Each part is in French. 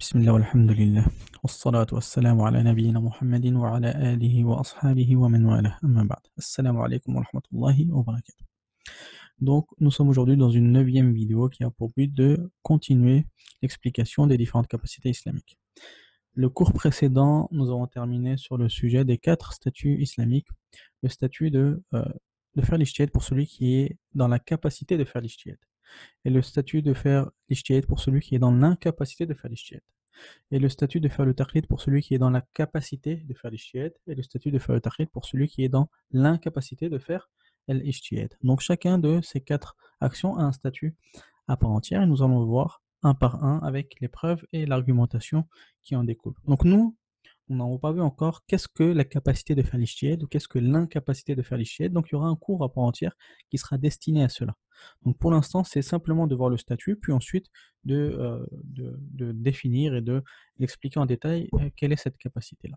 بسم الله والحمد لله والصلاة والسلام على نبينا محمد وعلى آله وأصحابه ومن والاه أما بعد السلام عليكم ورحمة الله وبركاته. Donc nous sommes aujourd'hui dans une neuvième vidéo qui a pour but de continuer l'explication des différentes capacités islamiques. Le cours précédent, nous avons terminé sur le sujet des 4 statuts islamiques. Le statut de faire l'ijtihad pour celui qui est dans la capacité de faire l'ijtihad, et le statut de faire l'ijtihad pour celui qui est dans l'incapacité de faire l'ijtihad, et le statut de faire le taqlid pour celui qui est dans la capacité de faire l'ijtihad, et le statut de faire le taqlid pour celui qui est dans l'incapacité de faire l'ijtihad. Donc chacun de ces 4 actions a un statut à part entière, et nous allons voir un par un avec les preuves et l'argumentation qui en découle. Donc nous n'avons pas vu encore qu'est-ce que la capacité de faire l'ijtihad ou qu'est-ce que l'incapacité de faire l'ijtihad. Donc il y aura un cours à part entière qui sera destiné à cela. Donc pour l'instant, c'est simplement de voir le statut, puis ensuite de définir et de l'expliquer en détail quelle est cette capacité-là.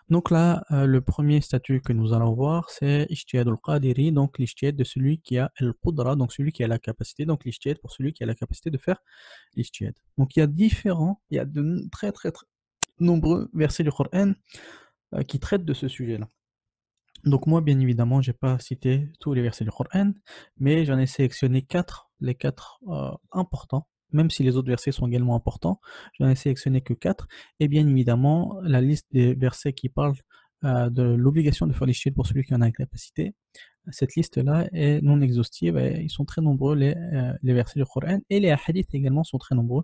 Donc là, le premier statut que nous allons voir, c'est Ijtihad al-Qadiri, donc l'Ijtihad de celui qui a al-Qudra, donc celui qui a la capacité, donc l'Ijtihad pour celui qui a la capacité de faire l'Ijtihad. Donc il y a de très très très nombreux versets du Coran qui traitent de ce sujet-là. Donc moi, bien évidemment, j'ai pas cité tous les versets du Coran, mais j'en ai sélectionné 4, les 4 importants, même si les autres versets sont également importants, j'en ai sélectionné que 4, et bien évidemment, la liste des versets qui parlent de l'obligation de faire l'ijtihad pour celui qui en a la capacité, cette liste-là est non exhaustive, et ils sont très nombreux, les versets du Coran, et les hadiths également sont très nombreux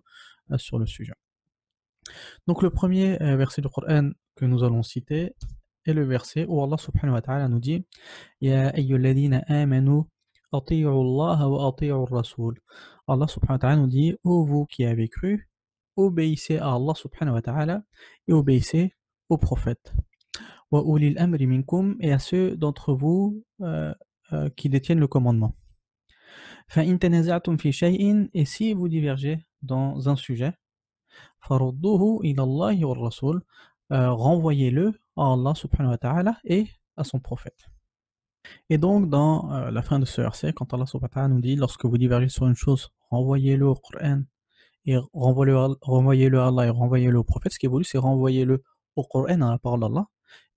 sur le sujet. Donc le premier verset du Coran que nous allons citer est le verset où Allah subhanahu wa ta'ala nous dit Ya ayyuhalladhina amanu ati'u Allah wa ati'u ar-rasul. Allah subhanahu wa ta'ala nous dit ô vous qui avez cru, obéissez à Allah subhanahu wa ta'ala et obéissez au prophète. Wa ulil amri minkum, et à ceux d'entre vous qui détiennent le commandement. Fa in tanaza'tum fi shay'in, et si vous divergez dans un sujet, farudduhu ila Allah wa ar-rasul, renvoyez-le à Allah subhanahu wa ta'ala et à son prophète. Et donc, dans la fin de ce verset, quand Allah subhanahu wa ta'ala nous dit, lorsque vous divergez sur une chose, renvoyez-le au Coran et renvoyez-le à Allah et renvoyez-le au prophète, ce qui est voulu, c'est renvoyez-le au Coran, à la parole d'Allah,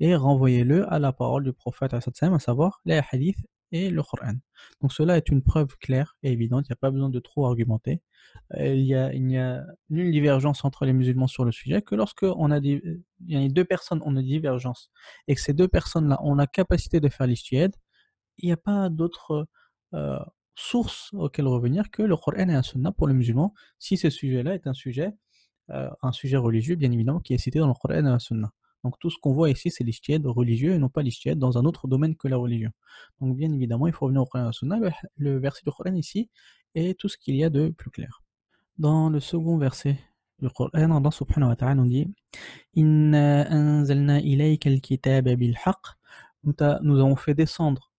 et renvoyez-le à la parole du prophète, à savoir les hadiths et le Coran. Donc cela est une preuve claire et évidente, il n'y a pas besoin de trop argumenter. Il n'y a nulle divergence entre les musulmans sur le sujet, que lorsque il y a deux personnes ont une divergence, et que ces deux personnes-là ont la capacité de faire l'ijtihad, il n'y a pas d'autre source auquel revenir que le Coran et la Sunna pour les musulmans, si ce sujet-là est un sujet religieux, bien évidemment, qui est cité dans le Coran et la Sunna. Donc tout ce qu'on voit ici, c'est l'ijtihad religieux et non pas l'ijtihad dans un autre domaine que la religion. Donc bien évidemment, il faut revenir au Coran et à la Sunna. Le verset du Coran ici est tout ce qu'il y a de plus clair. Dans le second verset du Coran, Allah subhanahu wa ta'ala nous dit Inna anzalna ilayka al-kitaba bil-haqq. Nous avons fait descendre,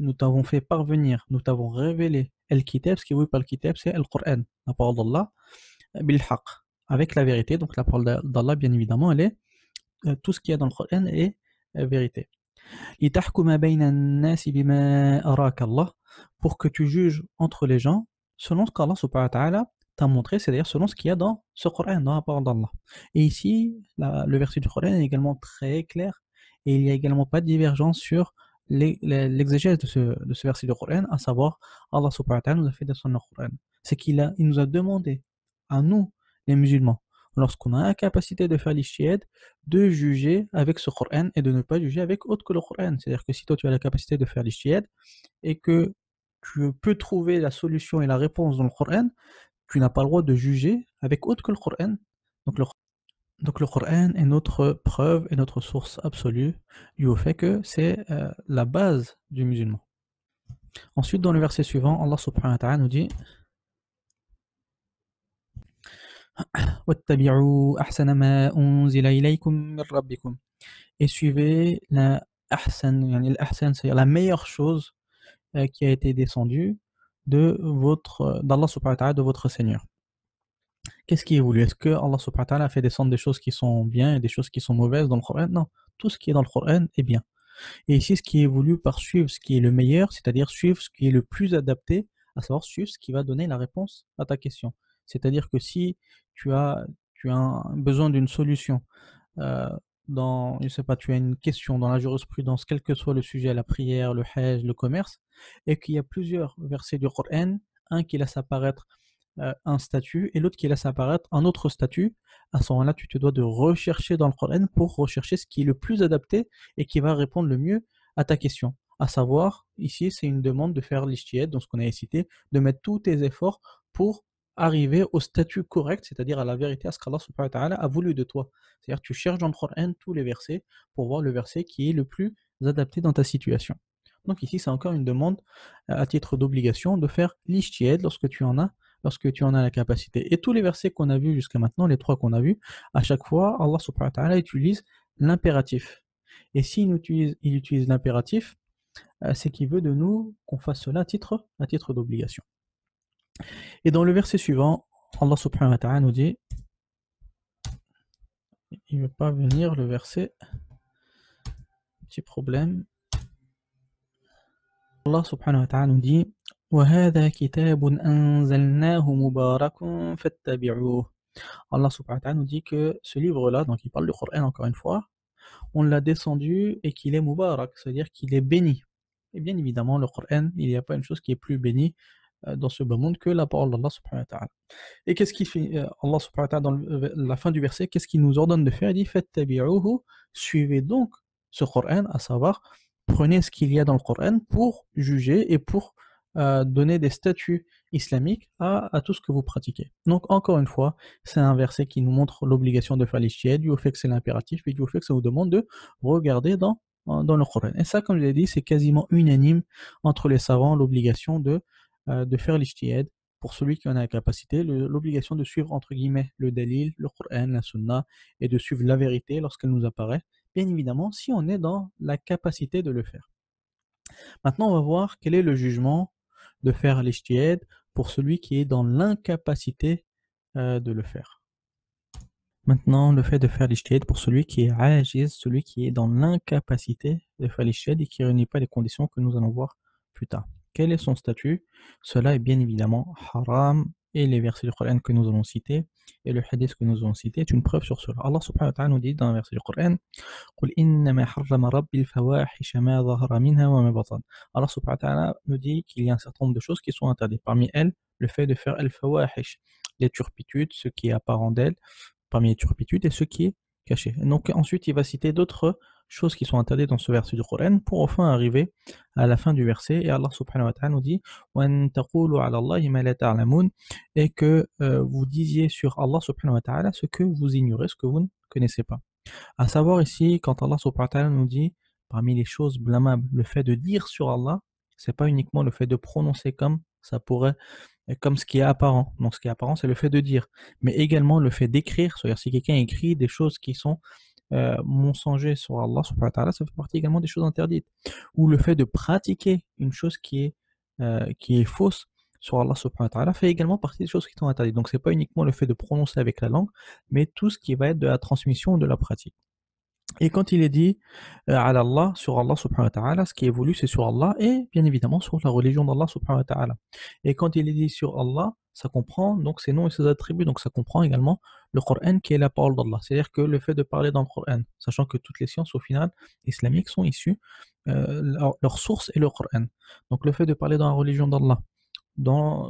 nous t'avons fait parvenir, nous t'avons révélé al-kitab, ce qui est oui par le kitab, c'est al-Qur'an, la parole d'Allah, bil-haqq, avec la vérité. Donc la parole d'Allah, bien évidemment, elle est, tout ce qu'il y a dans le Qur'an est vérité. لِتَحْكُمَ بَيْنَ النَّاسِ بِمَا أَرَاكَ اللَّهُ, pour que tu juges entre les gens selon ce qu'Allah subhanahu wa ta'ala t'a montré, c'est-à-dire selon ce qu'il y a dans ce Coran, dans la parole d'Allah. Et ici, le verset du Coran est également très clair, et il n'y a également pas de divergence sur l'exégèse de ce verset du Coran, à savoir, Allah subhanahu wa ta'ala nous a fait descendre le Coran. C'est il nous a demandé, à nous, les musulmans, lorsqu'on a la capacité de faire l'ijtihad, de juger avec ce Coran et de ne pas juger avec autre que le Coran. C'est-à-dire que si toi tu as la capacité de faire l'ijtihad et que tu peux trouver la solution et la réponse dans le Coran, tu n'as pas le droit de juger avec autre que le Coran. Donc le Coran est notre preuve et notre source absolue dû au fait que c'est la base du musulman. Ensuite, dans le verset suivant, Allah subhanahu wa ta'ala nous dit وَاتَّبِعُوا أَحْسَنَ مَا أُنزِلَ إِلَيْكُم مِّن رَّبِّكُم, et suivez la ahsan, c'est-à-dire la meilleure chose qui a été descendue d'Allah subhanahu wa ta'ala, de votre Seigneur. Qu'est-ce qui est voulu? Est-ce que Allah subhanahu wa ta'ala a fait descendre des choses qui sont bien et des choses qui sont mauvaises dans le Coran? Non, tout ce qui est dans le Coran est bien. Et ici, ce qui est voulu par suivre ce qui est le meilleur, c'est-à-dire suivre ce qui est le plus adapté, à savoir suivre ce qui va donner la réponse à ta question. C'est-à-dire que si tu as besoin d'une solution, euh, je sais pas, tu as une question dans la jurisprudence, quel que soit le sujet, la prière, le hajj, le commerce, et qu'il y a plusieurs versets du Coran, un qui laisse apparaître un statut et l'autre qui laisse apparaître un autre statut, à ce moment-là, tu te dois de rechercher dans le Coran pour rechercher ce qui est le plus adapté et qui va répondre le mieux à ta question. À savoir, ici, c'est une demande de faire l'ijtihad, dans ce qu'on a cité, de mettre tous tes efforts pour arriver au statut correct, c'est-à-dire à la vérité, à ce qu'Allah subhanahu wa ta'ala a voulu de toi. C'est-à-dire tu cherches dans le Coran tous les versets pour voir le verset qui est le plus adapté dans ta situation. Donc ici, c'est encore une demande à titre d'obligation de faire l'ijtihad lorsque tu en as la capacité. Et tous les versets qu'on a vus jusqu'à maintenant, les trois qu'on a vus, à chaque fois, Allah subhanahu wa ta'ala utilise l'impératif. Et il utilise l'impératif, c'est qu'il veut de nous qu'on fasse cela à titre d'obligation. Et dans le verset suivant, Allah subhanahu wa ta'ala nous dit, il ne veut pas venir le verset, petit problème. Allah subhanahu wa ta'ala nous dit, وَهَذَا كِتَابٌ أَنزَلْنَاهُ مُبَارَكٌ فَاتَّبِعُوهُ. Allah subhanahu wa ta'ala nous dit que ce livre-là, donc il parle du Coran encore une fois, on l'a descendu et qu'il est mubarak, c'est-à-dire qu'il est béni. Et bien évidemment, le Coran, il n'y a pas une chose qui est plus bénie dans ce bas monde que la parole d'Allah subhanahu wa ta'ala. Et qu'est-ce qu'il fait Allah subhanahu wa ta'ala dans la fin du verset, qu'est-ce qu'il nous ordonne de faire? Il dit fattabi'uhu, suivez donc ce Coran, à savoir prenez ce qu'il y a dans le Coran pour juger et pour donner des statuts islamiques à tout ce que vous pratiquez. Donc encore une fois, c'est un verset qui nous montre l'obligation de faire l'ijtihad, du fait que c'est l'impératif et du fait que ça vous demande de regarder dans le Coran. Et ça, comme je l'ai dit, c'est quasiment unanime entre les savants, l'obligation de faire l'ijtihad pour celui qui en a la capacité, l'obligation de suivre entre guillemets le dalil, le Coran, la sunna, et de suivre la vérité lorsqu'elle nous apparaît, bien évidemment si on est dans la capacité de le faire. Maintenant, on va voir quel est le jugement de faire l'ijtihad pour celui qui est dans l'incapacité de le faire. Maintenant, le fait de faire l'ijtihad pour celui qui est ajiz, celui qui est dans l'incapacité de faire l'ijtihad et qui ne réunit pas les conditions que nous allons voir plus tard. Quel est son statut? Cela est bien évidemment haram, et les versets du Coran que nous allons citer et le hadith que nous allons citer est une preuve sur cela. Allah subhanahu wa ta'ala nous dit dans un verset du Coran, قل إنما حرم ربي الفواحش ما ظهر منها وما بطن. Allah subhanahu wa ta'ala nous dit qu'il y a un certain nombre de choses qui sont interdites. Parmi elles, le fait de faire al-fawahish, les turpitudes, ce qui est apparent d'elles, parmi les turpitudes, et ce qui est caché. Et donc ensuite, il va citer d'autres choses qui sont interdites dans ce verset du Coran pour enfin arriver à la fin du verset. Et Allah subhanahu wa ta'ala nous dit وَأَن تَقُولُوا عَلَى اللَّهِ مَا لَا تَعْلَمُونَ, et que vous disiez sur Allah subhanahu wa ta'ala ce que vous ignorez, ce que vous ne connaissez pas. À savoir ici, quand Allah subhanahu wa ta'ala nous dit, parmi les choses blâmables, le fait de dire sur Allah, c'est pas uniquement le fait de prononcer comme ça pourrait, comme ce qui est apparent. Donc ce qui est apparent, c'est le fait de dire, mais également le fait d'écrire. C'est-à-dire si quelqu'un écrit des choses qui sont mensongers sur Allah subhanahu wa ta'ala, ça fait partie également des choses interdites. Ou le fait de pratiquer une chose qui est fausse sur Allah subhanahu wa ta'ala fait également partie des choses qui sont interdites. Donc c'est pas uniquement le fait de prononcer avec la langue, mais tout ce qui va être de la transmission ou de la pratique. Et quand il est dit ala Allah, sur Allah subhanahu wa ta'ala, ce qui est voulu c'est sur Allah et bien évidemment sur la religion d'Allah subhanahu wa ta'ala. Et quand il est dit sur Allah, ça comprend donc ses noms et ses attributs, donc ça comprend également le Coran qui est la parole d'Allah. C'est-à-dire que le fait de parler dans le Coran, sachant que toutes les sciences au final islamiques sont issues, leur source est le Coran. Donc le fait de parler dans la religion d'Allah,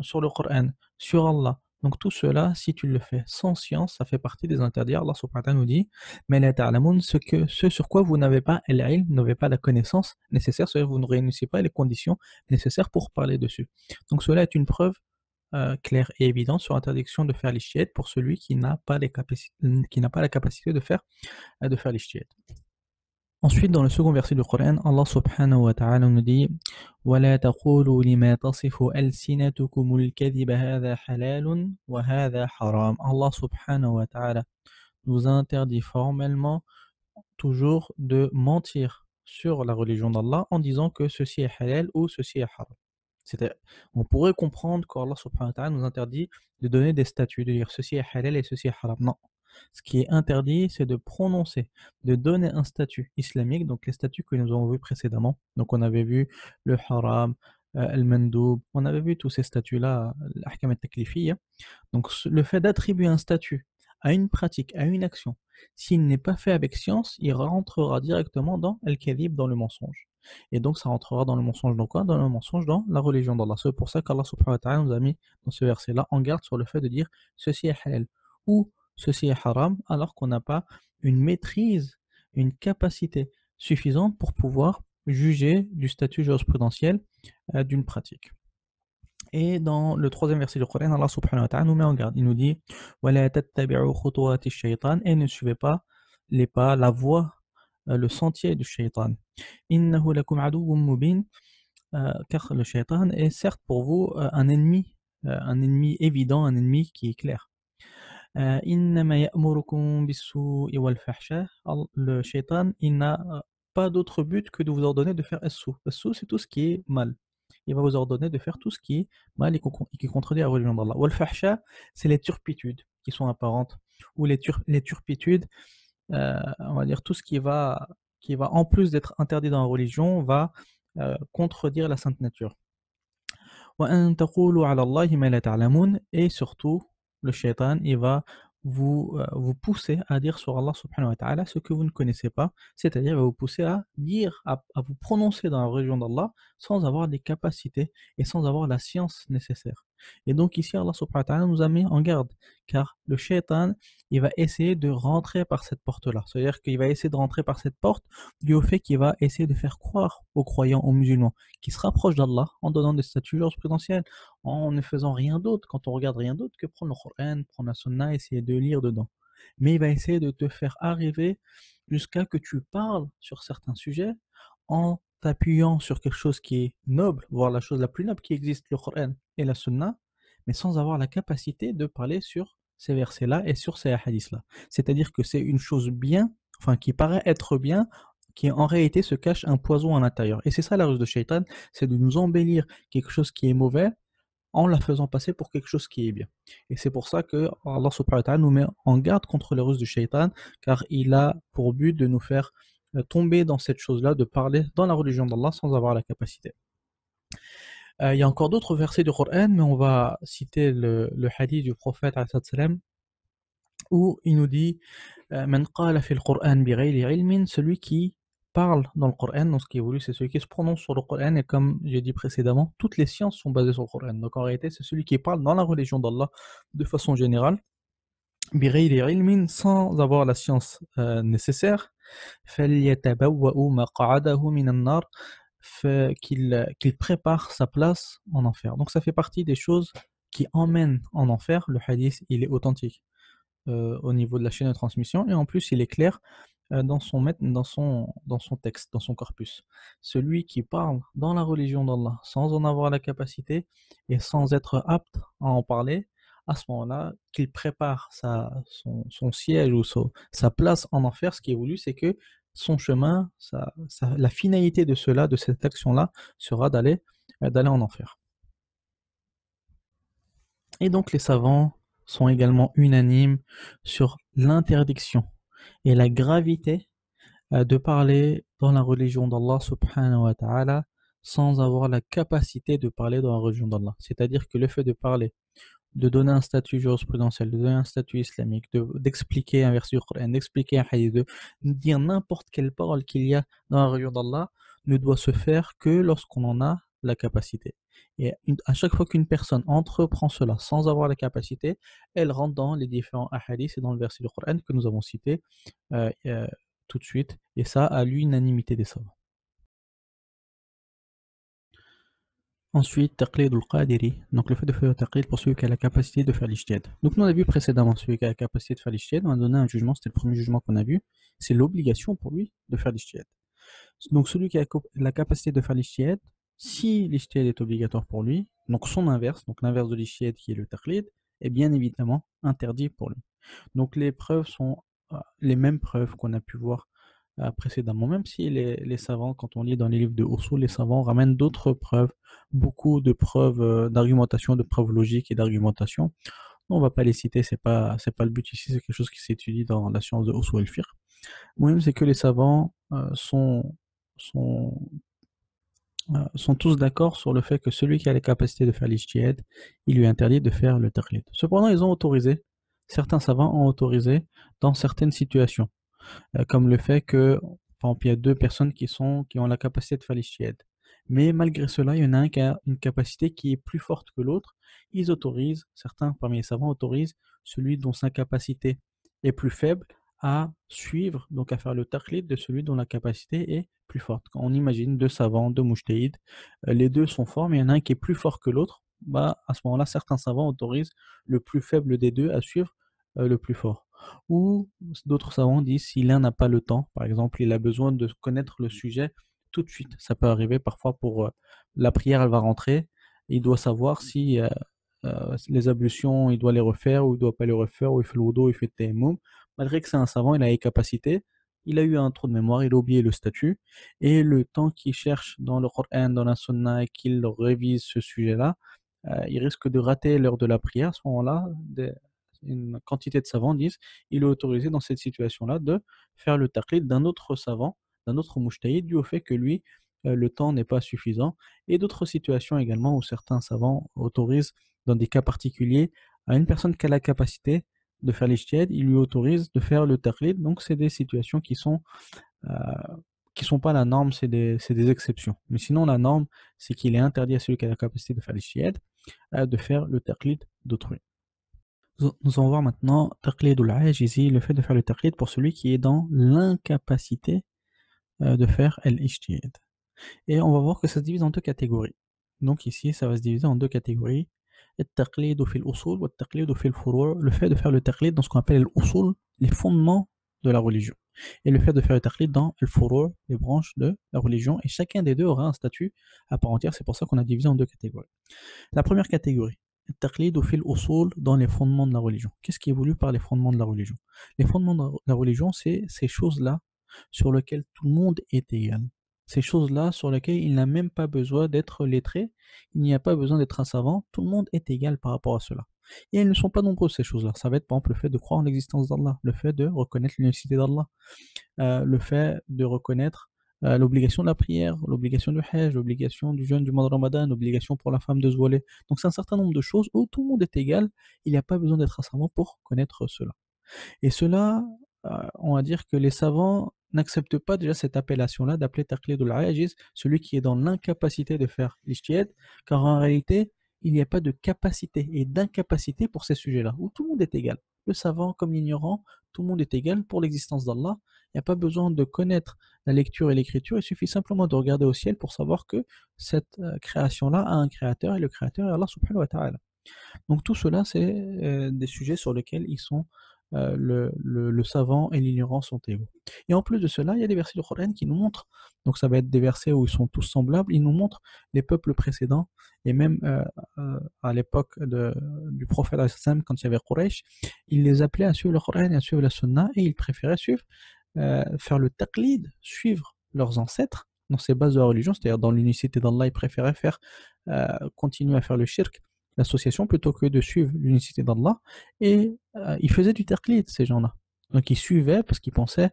sur le Coran, sur Allah. Donc tout cela, si tu le fais sans science, ça fait partie des interdits. Allah subhanahu wa ta'ala nous dit, mais la ta'lamoun, ce sur quoi vous n'avez pas l'ilm, n'avez pas la connaissance nécessaire, c'est-à-dire vous ne réunissez pas les conditions nécessaires pour parler dessus. Donc cela est une preuve claire et évidente sur l'interdiction de faire l'ijtihad pour celui qui n'a pas la capacité de faire l'ijtihad. Ensuite, dans le second verset du Coran, Allah subhanahu wa ta'ala nous dit وَلَا تَقُولُوا لِمَا تَصِفُ أَلْسِنَتُكُمُ الْكَذِبَ هَذَا حَلَالٌ وَهَذَا حَرَامٌ. Allah subhanahu wa ta'ala nous interdit formellement toujours de mentir sur la religion d'Allah en disant que ceci est halal ou ceci est haram. On pourrait comprendre qu'Allah subhanahu wa ta'ala nous interdit de donner des statuts, de dire ceci est halal et ceci est haram. Non. Ce qui est interdit, c'est de prononcer, de donner un statut islamique, donc les statuts que nous avons vus précédemment. Donc on avait vu le haram, al-mandoub. On avait vu tous ces statuts-là, l'ahkam al-taklifiyya. Donc le fait d'attribuer un statut à une pratique, à une action, s'il n'est pas fait avec science, il rentrera directement dans al-kadhib, dans le mensonge. Et donc ça rentrera dans le mensonge dans quoi? Dans le mensonge dans la religion d'Allah. C'est pour ça qu'Allah subhanahu wa ta'ala nous a mis dans ce verset-là en garde sur le fait de dire ceci est halal ou ceci est haram, alors qu'on n'a pas une maîtrise, une capacité suffisante pour pouvoir juger du statut jurisprudentiel d'une pratique. Et dans le troisième verset du Coran, Allah subhanahu wa ta'ala nous met en garde. Il nous dit وَلَا تَتَّبِعُوا خُطُوَاتِ الشَّيْطَانِ et ne suivez pas les pas, la voie, le sentier du shaitan. إِنَّهُ لَكُمْ عَدُوٌّ مُّبِينٌ car le shaitan est certes pour vous un ennemi évident, un ennemi qui est clair. إِنَّمَا يَأْمُرُكُم بِالسُّوءِ وَالْفَحْشَاءِ le shaitan, il n'a pas d'autre but que de vous ordonner de faire as-sou. As-sou, c'est tout ce qui est mal. Il va vous ordonner de faire tout ce qui est mal et qui contredit la religion d'Allah. Wal-fahsha, c'est les turpitudes qui sont apparentes, ou les turpitudes, on va dire tout ce qui va en plus d'être interdit dans la religion, va contredire la sainte nature. وَأَن تَقُولُوا عَلَى اللَّهِ مَا لَا تَعْلَمُونَ et surtout, le shaitan, il va vous pousser à dire sur Allah subhanahu wa ta'ala ce que vous ne connaissez pas, c'est-à-dire il va vous pousser à dire, à vous prononcer dans la religion d'Allah sans avoir les capacités et sans avoir la science nécessaire. Et donc ici, Allah subhanahu wa ta'ala nous a mis en garde, car le shaitan, il va essayer de rentrer par cette porte-là. C'est-à-dire qu'il va essayer de rentrer par cette porte dû au fait qu'il va essayer de faire croire aux croyants, aux musulmans, qui se rapprochent d'Allah en donnant des statuts jurisprudentiels, en ne faisant rien d'autre, quand on regarde rien d'autre que prendre le Coran, prendre la Sunna, essayer de lire dedans. Mais il va essayer de te faire arriver jusqu'à que tu parles sur certains sujets en t'appuyant sur quelque chose qui est noble, voire la chose la plus noble qui existe, le Coran et la Sunna, mais sans avoir la capacité de parler sur ces versets-là et sur ces hadiths-là. C'est-à-dire que c'est une chose bien, enfin qui paraît être bien, qui en réalité se cache un poison à l'intérieur. Et c'est ça la ruse de Shaitan, c'est de nous embellir quelque chose qui est mauvais en la faisant passer pour quelque chose qui est bien. Et c'est pour ça que Allah subhanahu wa ta'ala nous met en garde contre les ruses du shaitan, car il a pour but de nous faire tomber dans cette chose-là, de parler dans la religion d'Allah sans avoir la capacité. Il y a encore d'autres versets du Coran, mais on va citer le hadith du prophète sallam, où il nous dit Man qala fil Qur'an bighayri ilmin, celui qui parle dans le Coran, donc ce qui est voulu, c'est celui qui se prononce sur le Coran, et comme j'ai dit précédemment, toutes les sciences sont basées sur le Coran. Donc en réalité, c'est celui qui parle dans la religion d'Allah de façon générale, bighayri ilmin, sans avoir la science nécessaire, falyatabawwa'u maq'adahu minan nar, qu'il prépare sa place en enfer. Donc ça fait partie des choses qui emmènent en enfer. Le hadith, il est authentique au niveau de la chaîne de transmission, et en plus il est clair dans son texte, dans son corpus. Celui qui parle dans la religion d'Allah sans en avoir la capacité et sans être apte à en parler, à ce moment-là, qu'il prépare son siège ou sa place en enfer. Ce qui est voulu, c'est que son chemin, la finalité de cela, de cette action-là, sera d'aller en enfer. Et donc les savants sont également unanimes sur l'interdiction et la gravité de parler dans la religion d'Allah subhanahu wa ta'ala sans avoir la capacité de parler dans la religion d'Allah. C'est-à-dire que le fait de parler, de donner un statut jurisprudentiel, de donner un statut islamique, d'expliquer un verset du Coran, d'expliquer un hadith, de dire n'importe quelle parole qu'il y a dans la religion d'Allah ne doit se faire que lorsqu'on en a la capacité. Et à chaque fois qu'une personne entreprend cela sans avoir la capacité, elle rentre dans les différents hadiths et dans le verset du Coran que nous avons cité euh, euh, tout de suite, et ça à l'unanimité des savants. Ensuite, taqlid al-qadiri, donc le fait de faire le taqlid pour celui qui a la capacité de faire l'ijtihad. Donc nous on a vu précédemment, celui qui a la capacité de faire l'ijtihad, on a donné un jugement, c'était le premier jugement qu'on a vu, c'est l'obligation pour lui de faire l'ijtihad. Donc celui qui a la capacité de faire l'ijtihad, si l'ijtihad est obligatoire pour lui, donc son inverse, donc l'inverse de l'ijtihad qui est le taqlid, est bien évidemment interdit pour lui. Donc les preuves sont les mêmes preuves qu'on a pu voir précédemment, même si les savants, quand on lit dans les livres de Usul, les savants ramènent d'autres preuves, beaucoup de preuves d'argumentation, de preuves logiques et d'argumentation. On ne va pas les citer, c'est pas le but ici, c'est quelque chose qui s'étudie dans la science de Usul al-Fiqh. Le problème, c'est que les savants sont sont tous d'accord sur le fait que celui qui a la capacité de faire l'ijtihad, il lui est interdit de faire le taqlid. Cependant, ils ont autorisé, certains savants ont autorisé dans certaines situations, comme le fait que, par exemple, il y a deux personnes qui ont la capacité de faire l'ijtihad. Mais malgré cela, il y en a un qui a une capacité qui est plus forte que l'autre. Ils autorisent, certains parmi les savants autorisent celui dont sa capacité est plus faible à suivre, donc à faire le taqlid de celui dont la capacité est plus forte. Quand on imagine deux savants, deux mujtahid, les deux sont forts, mais il y en a un qui est plus fort que l'autre, bah, à ce moment-là, certains savants autorisent le plus faible des deux à suivre le plus fort. Ou d'autres savants disent si l'un n'a pas le temps, par exemple, il a besoin de connaître le sujet tout de suite. Ça peut arriver parfois pour la prière, elle va rentrer, il doit savoir si les ablutions, il doit les refaire ou il ne doit pas les refaire, ou il fait le wudu, il fait le tayammum. Malgré que c'est un savant, il a les capacités, il a eu un trou de mémoire, il a oublié le statut, et le temps qu'il cherche dans le Coran, dans la Sunna, et qu'il révise ce sujet-là, il risque de rater l'heure de la prière. À ce moment-là, une quantité de savants disent il est autorisé dans cette situation-là de faire le taqlid d'un autre savant, d'un autre mujtahid, dû au fait que lui, le temps n'est pas suffisant. Et d'autres situations également où certains savants autorisent, dans des cas particuliers, à une personne qui a la capacité de faire l'ijtihad, il lui autorise de faire le taqlid. Donc, c'est des situations euh, qui sont pas la norme, c'est des exceptions. Mais sinon, la norme, c'est qu'il est interdit à celui qui a la capacité de faire l'ijtihad de faire le taqlid d'autrui. Nous allons voir maintenant taqlid al-ajizi, le fait de faire le taqlid pour celui qui est dans l'incapacité de faire l'ijtihad. Et on va voir que ça se divise en deux catégories. Donc ici, ça va se diviser en deux catégories. التقليد في الأصول والتقليد في الفروع. Le fait de faire le taqlid dans ce qu'on appelle l'usul, les fondements de la religion. Et le fait de faire le taqlid dans le furu', les branches de la religion. Et chacun des deux aura un statut à part entière. C'est pour ça qu'on a divisé en deux catégories. La première catégorie, التقليد في الأصول, dans les fondements de la religion. Qu'est-ce qui est voulu par les fondements de la religion? Les fondements de la religion, c'est ces choses-là sur lesquelles tout le monde est égal. Ces choses-là sur lesquelles il n'a même pas besoin d'être lettré, il n'y a pas besoin d'être un savant, tout le monde est égal par rapport à cela. Et elles ne sont pas nombreuses, ces choses-là. Ça va être par exemple le fait de croire en l'existence d'Allah, le fait de reconnaître l'unicité d'Allah, le fait de reconnaître l'obligation de la prière, l'obligation du hajj, l'obligation du jeûne du mois de Ramadan, l'obligation pour la femme de se voiler. Donc c'est un certain nombre de choses où tout le monde est égal, il n'y a pas besoin d'être un savant pour connaître cela. Et cela, on va dire que les savants n'acceptent pas déjà cette appellation-là d'appeler taqlidul ajiz, celui qui est dans l'incapacité de faire l'ijtihad, car en réalité, il n'y a pas de capacité et d'incapacité pour ces sujets-là, où tout le monde est égal. Le savant comme l'ignorant, tout le monde est égal pour l'existence d'Allah. Il n'y a pas besoin de connaître la lecture et l'écriture, il suffit simplement de regarder au ciel pour savoir que cette création-là a un créateur, et le créateur est Allah subhanahu wa ta'ala. Donc tout cela, c'est des sujets sur lesquels ils sont, le savant et l'ignorant sont égaux. Et en plus de cela, il y a des versets du Coran qui nous montrent, donc ça va être des versets où ils sont tous semblables, ils nous montrent les peuples précédents, et même à l'époque du prophète alayhi salam, quand il y avait Quraysh, ils les appelaient à suivre le Coran et à suivre la Sunna, et ils préféraient suivre, faire le taqlid, suivre leurs ancêtres dans ces bases de la religion, c'est-à-dire dans l'unicité d'Allah, ils préféraient faire, continuer à faire le shirk, l'association, plutôt que de suivre l'unicité d'Allah. Et ils faisaient du taqlid, ces gens-là. Donc ils suivaient parce qu'ils pensaient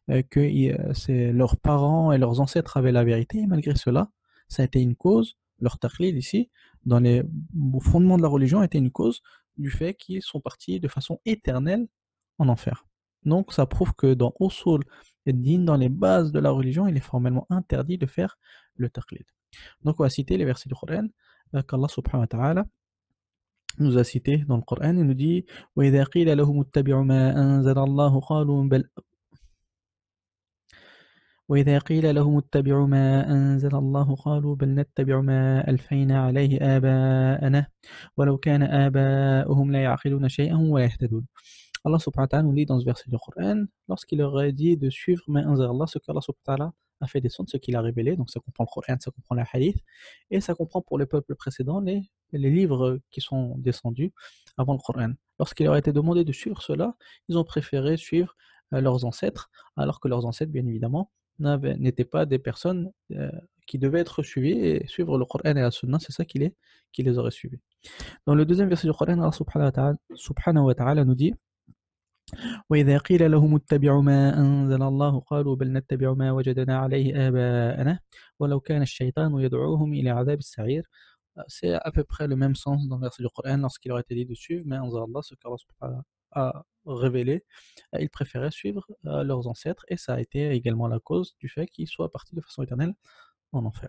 que leurs parents et leurs ancêtres avaient la vérité, et malgré cela, ça a été une cause, leur taqlid ici, dans les fondements de la religion, a été une cause du fait qu'ils sont partis de façon éternelle en enfer. Donc ça prouve que dans Usul et Din, dans les bases de la religion, il est formellement interdit de faire le taqlid. Donc on va citer les versets du Coran qu'Allah subhanahu wa ta'ala nous a cité dans le Coran. Il nous dit وَإِذَا قِيلَ لَهُمُ اتَّبِعُوا مَا أَنزَلَ اللَّهُ قَالُوا بَلْ وإذا قيل لهم اتبعوا ما أنزل الله قالوا بل نتبع ما ألفينا عليه آباءنا ولو كان آباؤهم لا يعقلون شيئا ولا يهتدون. Allah subhanahu wa ta'ala nous dit dans ce verset du Coran, lorsqu'il leur a dit de suivre mais Allah, ce qu'Allah subhanahu wa ta'ala a fait descendre, ce qu'il a révélé, donc ça comprend le Coran, ça comprend la hadith, et ça comprend pour les peuples précédents les livres qui sont descendus avant le Coran. Lorsqu'il leur a été demandé de suivre cela, ils ont préféré suivre leurs ancêtres, alors que leurs ancêtres, bien évidemment, n'étaient pas des personnes qui devaient être suivies, et suivre le Coran et la Sunna, c'est ça qui les aurait suivis. Dans le deuxième verset du Coran, Allah subhanahu wa ta'ala nous dit وإذا قيل لهم اتبعوا ما أنزل الله قالوا بل نتبع ما وجدنا عليه آباءنا ولو كان الشيطان يدعوهم إلى عذاب السعير. C'est à peu près le même sens dans le verset du Coran lorsqu'il aurait été dit de suivre, mais anzal Allah, ce qu'Allah subhanahu wa ta'ala a révélé, ils préféraient suivre leurs ancêtres, et ça a été également la cause du fait qu'ils soient partis de façon éternelle en enfer.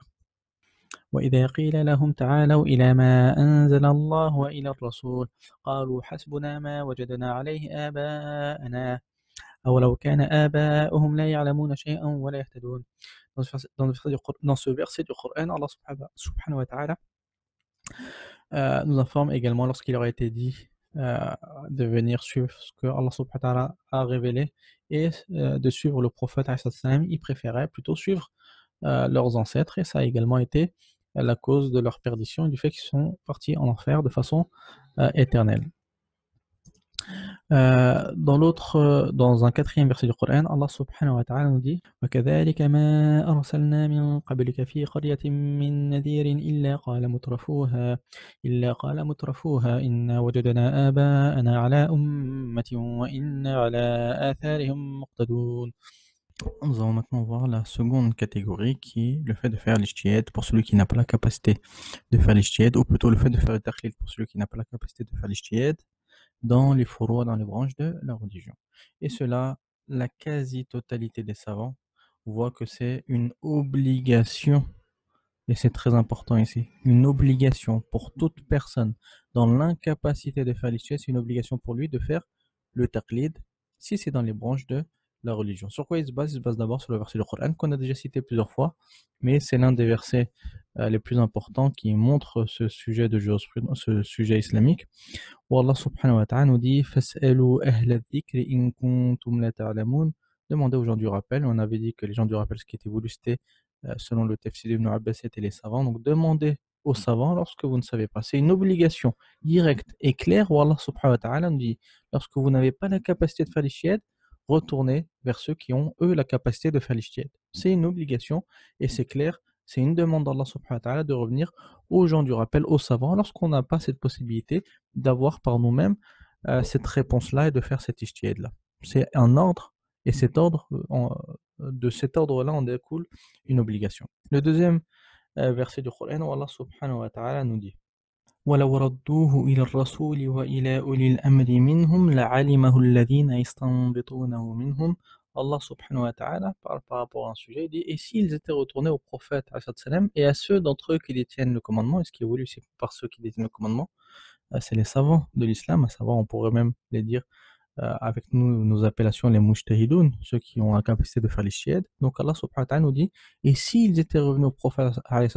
وإذا قيل لهم تعالوا إلى ما أنزل الله وإلى الرسول قالوا حسبنا ما وجدنا عليه آباءنا أولو كان آباؤهم لا يعلمون شيئا ولا يهتدون. Dans ce verset du Coran, Allah subhanahu wa ta'ala nous informe également lorsqu'il aurait été dit de venir suivre ce que Allah subhanahu wa ta'ala a révélé et de suivre le prophète alayhi salam, ils préféraient plutôt suivre leurs ancêtres, et ça a également été la cause de leur perdition et du fait qu'ils sont partis en enfer de façon éternelle. Dans un quatrième verset du Coran, Allah subhanahu wa ta'ala nous dit وَكَذَلِكَ مَا أَرْسَلْنَا مِن قَبْلِكَ فِي قَرْيَةٍ مِّن نَذِيرٍ إِلَّا قَالَ مُتْرَفُوهَا إِنَّا وَجَدْنَا آبَاءَنَا عَلَى أُمَّةٍ وَإِنَّا عَلَى آثَارِهِم مُقْتَدُونَ. Nous allons maintenant voir la seconde catégorie qui est le fait de faire l'ijtihad pour celui qui n'a pas la capacité de faire l'ijtihad, ou plutôt le fait de faire le taqlid pour celui qui n'a pas la capacité de faire l'ijtihad dans les furu', dans les branches de la religion. Et cela, la quasi-totalité des savants voient que c'est une obligation, et c'est très important ici, une obligation pour toute personne dans l'incapacité de faire l'ijtihad, c'est une obligation pour lui de faire le taqlid si c'est dans les branches de la religion. Sur quoi il se base? Il se base d'abord sur le verset du Coran qu'on a déjà cité plusieurs fois, mais c'est l'un des versets les plus importants qui montre ce sujet de jurisprudence, ce sujet islamique, où Allah subhanahu wa ta'ala nous dit Fas'alu ahla dhikri in kuntum la ta'lamun. Demandez aux gens du rappel. On avait dit que les gens du rappel, ce qui était voulu, c'était, selon le tafsir d'Ibn Abbas, c'était les savants. Donc demandez aux savants lorsque vous ne savez pas. C'est une obligation directe et claire où Allah subhanahu wa ta'ala nous dit lorsque vous n'avez pas la capacité de faire l'ijtihad, retournez vers ceux qui ont, eux, la capacité de faire l'ijtihad. C'est une obligation et c'est clair. C'est une demande d'Allah subhanahu wa ta'ala de revenir aux gens du rappel, aux savants, lorsqu'on n'a pas cette possibilité d'avoir par nous-mêmes cette réponse-là et de faire cet ijtihad-là. C'est un ordre, et cet ordre, de cet ordre-là en découle une obligation. Le deuxième verset du Coran, où Allah subhanahu wa ta'ala nous dit وَلَوْ رَدُّوهُ إِلَى الرَّسُولِ وَإِلَى أُولِي الْأَمْرِ مِنْهُمْ لَعَلِمَهُ الَّذِينَ يَسْتَنبِطُونَهُ مِنْهُمْ. Allah subhanahu wa ta'ala parle par rapport à un sujet, il dit et s'ils étaient retournés au prophète salam, et à ceux d'entre eux qui détiennent le commandement, et ce qui est voulu c'est par ceux qui détiennent le commandement, c'est les savants de l'islam, à savoir on pourrait même les dire avec nos appellations les mujtahidoun, ceux qui ont la capacité de faire les l'ijtihad. Donc Allah subhanahu wa ta'ala nous dit et s'ils étaient revenus au prophète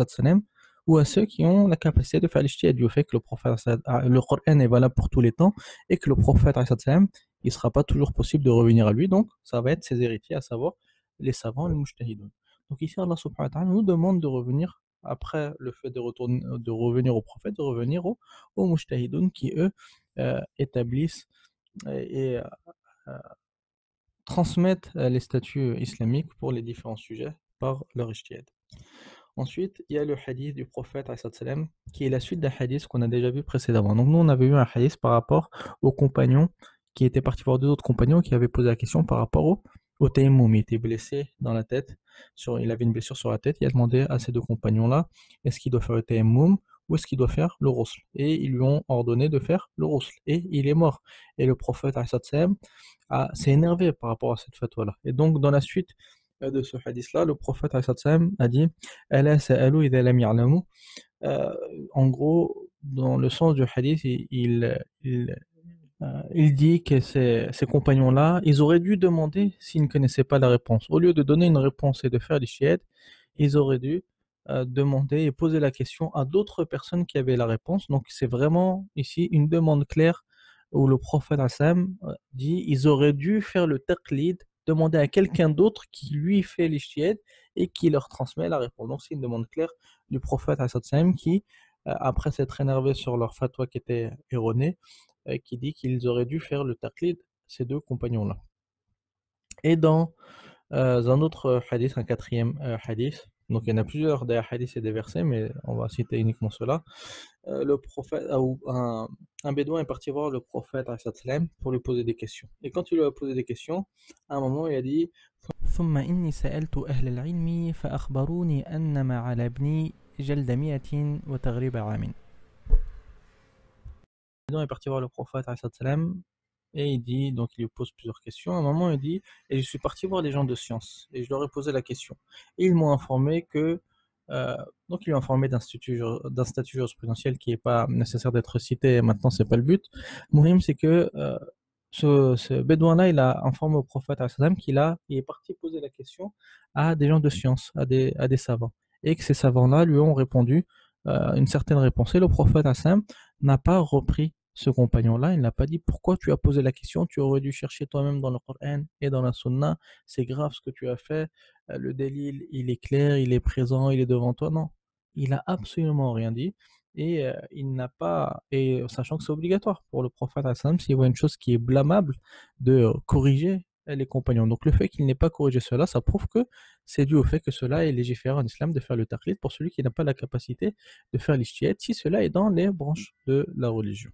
salam, ou à ceux qui ont la capacité de faire les l'ijtihad, du fait que le Coran est valable pour tous les temps et que le prophète salam, il ne sera pas toujours possible de revenir à lui, donc ça va être ses héritiers, à savoir les savants, les mujtahidoun. Donc ici Allah subhanahu wa ta'ala nous demande de revenir après le fait de revenir au prophète, de revenir aux mujtahidoun qui eux établissent et transmettent les statuts islamiques pour les différents sujets par leur ijtihad. Ensuite, il y a le hadith du prophète salam, qui est la suite d'un hadith qu'on a déjà vu précédemment. Donc nous, on avait eu un hadith par rapport aux compagnons qui étaient partis voir deux autres compagnons qui avaient posé la question par rapport au tayammum. Il était blessé dans la tête, il avait une blessure sur la tête, il a demandé à ces deux compagnons-là, est-ce qu'il doit faire le tayammum ou est-ce qu'il doit faire le ghusl? Et ils lui ont ordonné de faire le ghusl. Et il est mort. Et le prophète salam s'est énervé par rapport à cette fatwa-là. Et donc, dans la suite de ce hadith-là, le prophète salam a dit Ala sa'alu idha lam ya'lamu. En gros, dans le sens du hadith, il dit que ces compagnons-là, ils auraient dû demander s'ils ne connaissaient pas la réponse. Au lieu de donner une réponse et de faire l'ijtihad, ils auraient dû demander et poser la question à d'autres personnes qui avaient la réponse. Donc c'est vraiment ici une demande claire où le prophète Hassan dit ils auraient dû faire le taqlid, demander à quelqu'un d'autre qui lui fait l'ijtihad et qui leur transmet la réponse. Donc c'est une demande claire du prophète Hassan qui, après s'être énervé sur leur fatwa qui était erronée, qui dit qu'ils auraient dû faire le taqlid, ces deux compagnons-là. Et dans un autre hadith, un quatrième hadith, Donc il y en a plusieurs des hadiths et des versets, mais on va citer uniquement cela. Le prophète, ou un bédouin est parti voir le prophète alayhi salam, pour lui poser des questions. Et quand il lui a posé des questions, à un moment il a dit ثم إني سألت أهل العلم فأخبروني أن ما على ابني جلد 100 وتغريب عام. le bédouin est parti voir le prophète alayhi salam, et il dit, donc il lui pose plusieurs questions. À un moment il dit, et je suis parti voir les gens de science, et je leur ai posé la question. Et ils m'ont informé que, euh, donc il lui a informé d'un statut jurisprudentiel qui n'est pas nécessaire d'être cité, maintenant c'est pas le but. Le Muhim, c'est que ce bédouin-là, il a informé au prophète alayhi salam il est parti poser la question à des gens de science, à des savants. Et que ces savants-là lui ont répondu une certaine réponse. Et le prophète alayhi salam n'a pas repris ce compagnon-là, il n'a pas dit pourquoi tu as posé la question, tu aurais dû chercher toi-même dans le Coran et dans la Sunna, c'est grave ce que tu as fait, le délil, il est clair, il est présent, il est devant toi. Non, il a absolument rien dit. Et il n'a pas, et sachant que c'est obligatoire pour le prophète sallam, s'il voit une chose qui est blâmable, de corriger les compagnons. Donc le fait qu'il n'ait pas corrigé cela, ça prouve que c'est dû au fait que cela est légiféré en islam de faire le taqlid pour celui qui n'a pas la capacité de faire l'ijtihad, si cela est dans les branches de la religion.